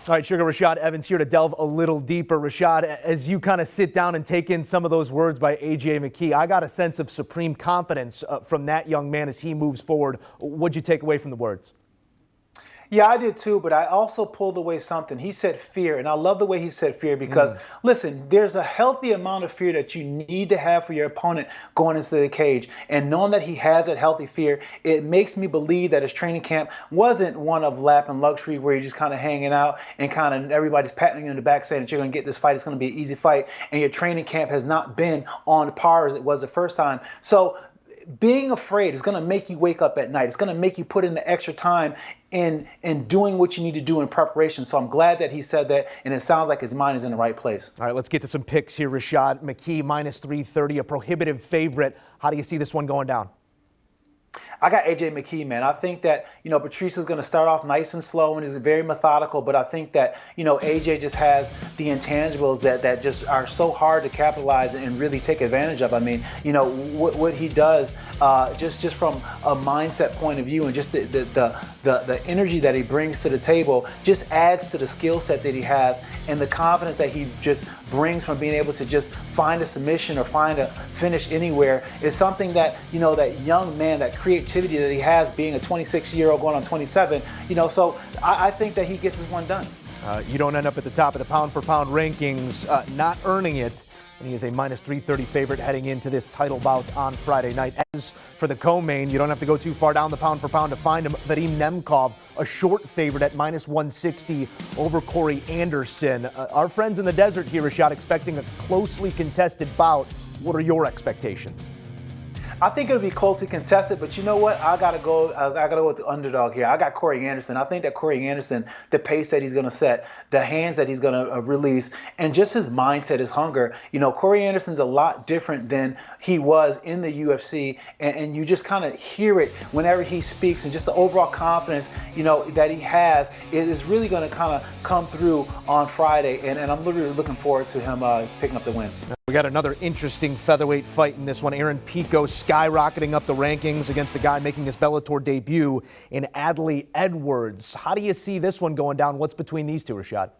All right, Sugar, Rashad Evans here to delve a little deeper. Rashad, as you kind of sit down and take in some of those words by AJ McKee, I got a sense of supreme confidence from that young man as he moves forward. What'd you take away from the words? Yeah, I did too, but I also pulled away something. He said fear, and I love the way he said fear because, listen, there's a healthy amount of fear that you need to have for your opponent going into the cage. And knowing that he has that healthy fear, it makes me believe that his training camp wasn't one of lap and luxury where you're just kind of hanging out and kind of everybody's patting you in the back saying that you're going to get this fight. It's going to be an easy fight. And your training camp has not been on par as it was the first time. So being afraid is going to make you wake up at night. It's going to make you put in the extra time in doing what you need to do in preparation. So I'm glad that he said that, and it sounds like his mind is in the right place. All right, let's get to some picks here, Rashad. McKee minus 330, a prohibitive favorite. How do you see this one going down? I got AJ McKee, man. I think that, Patricio's going to start off nice and slow and is very methodical, but I think that, AJ just has the intangibles that just are so hard to capitalize and really take advantage of. I mean, what he does just from a mindset point of view and just the energy that he brings to the table just adds to the skill set that he has and the confidence that he just brings from being able to just find a submission or find a finish anywhere is something that, that young man, that creativity that he has being a 26-year-old going on 27, so I think that he gets this one done. You don't end up at the top of the pound-for-pound rankings, not earning it. And he is a minus 330 favorite heading into this title bout on Friday night. As for the co-main, you don't have to go too far down the pound-for-pound to find him. Vadim Nemkov, a short favorite at minus 160 over Corey Anderson. Our friends in the desert here, Rashad, expecting a closely contested bout. What are your expectations? I think it'll be closely contested, but you know what? I gotta go with the underdog here. I got Corey Anderson. I think that Corey Anderson, the pace that he's gonna set, the hands that he's gonna release, and just his mindset, his hunger. Corey Anderson's a lot different than he was in the UFC, and you just kind of hear it whenever he speaks, and just the overall confidence, that he has, it is really gonna kind of come through on Friday, and I'm literally looking forward to him picking up the win. We got another interesting featherweight fight in this one. Aaron Pico skyrocketing up the rankings against the guy making his Bellator debut in Adley Edwards. How do you see this one going down? What's between these two, Rashad?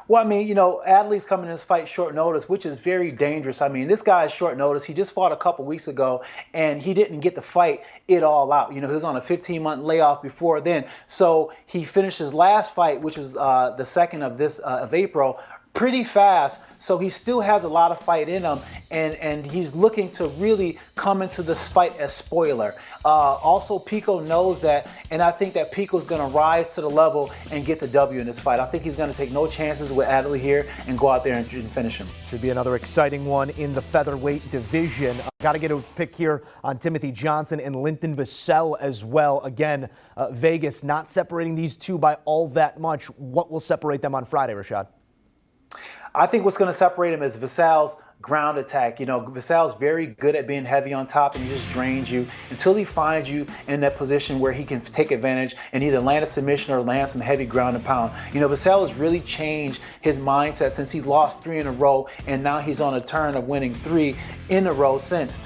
Well, I mean, Adley's coming in this fight short notice, which is very dangerous. I mean, this guy is short notice. He just fought a couple weeks ago, and he didn't get to fight it all out. He was on a 15-month layoff before then. So he finished his last fight, which was the 2nd of April, pretty fast. So he still has a lot of fight in him, and he's looking to really come into this fight as spoiler. Also, Pico knows that, and I think that Pico's going to rise to the level and get the W in this fight. I think he's going to take no chances with Adley here and go out there and finish him. Should be another exciting one in the featherweight division. Got to get a pick here on Timothy Johnson and Linton Vassell as well. Again, Vegas not separating these two by all that much. What will separate them on Friday, Rashad? I think what's going to separate him is Vassell's ground attack. Vassell's very good at being heavy on top, and he just drains you until he finds you in that position where he can take advantage and either land a submission or land some heavy ground and pound. Vassell has really changed his mindset since he lost 3 in a row, and now he's on a turn of winning 3 in a row since.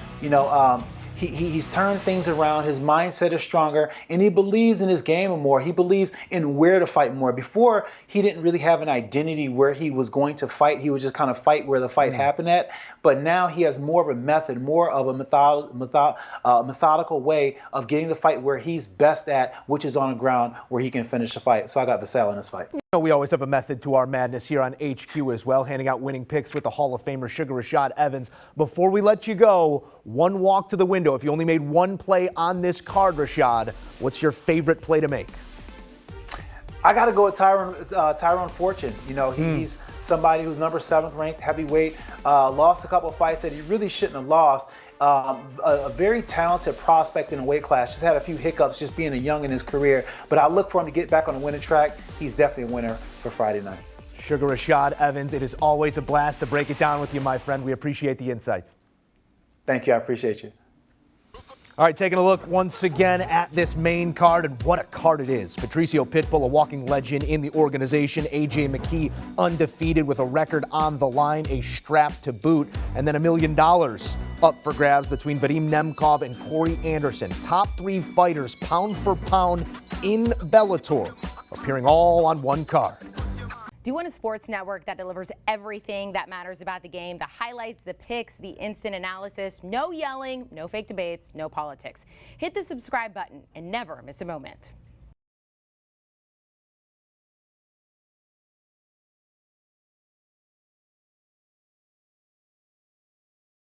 He's turned things around. His mindset is stronger, and he believes in his game more. He believes in where to fight more. Before, he didn't really have an identity where he was going to fight. He would just kind of fight where the fight happened at. But now he has more of a method, more of a methodical way of getting the fight where he's best at, which is on the ground where he can finish the fight. So I got Vassell in this fight. We always have a method to our madness here on HQ as well, handing out winning picks with the Hall of Famer Sugar Rashad Evans. Before we let you go, one walk to the window. If you only made one play on this card, Rashad, what's your favorite play to make? I got to go with Tyrone Fortune. He's somebody who's number 7th ranked heavyweight, lost a couple of fights that he really shouldn't have lost. A very talented prospect in a weight class. Just had a few hiccups just being a young in his career. But I look for him to get back on the winning track. He's definitely a winner for Friday night. Sugar Rashad Evans, it is always a blast to break it down with you, my friend. We appreciate the insights. Thank you. I appreciate you. All right, taking a look once again at this main card, and what a card it is. Patricio Pitbull, a walking legend in the organization. AJ McKee, undefeated with a record on the line, a strap to boot, and then $1 million up for grabs between Vadim Nemkov and Corey Anderson. Top 3 fighters, pound for pound, in Bellator, appearing all on one card. Do you want a sports network that delivers everything that matters about the game? The highlights, the picks, the instant analysis, no yelling, no fake debates, no politics. Hit the subscribe button and never miss a moment.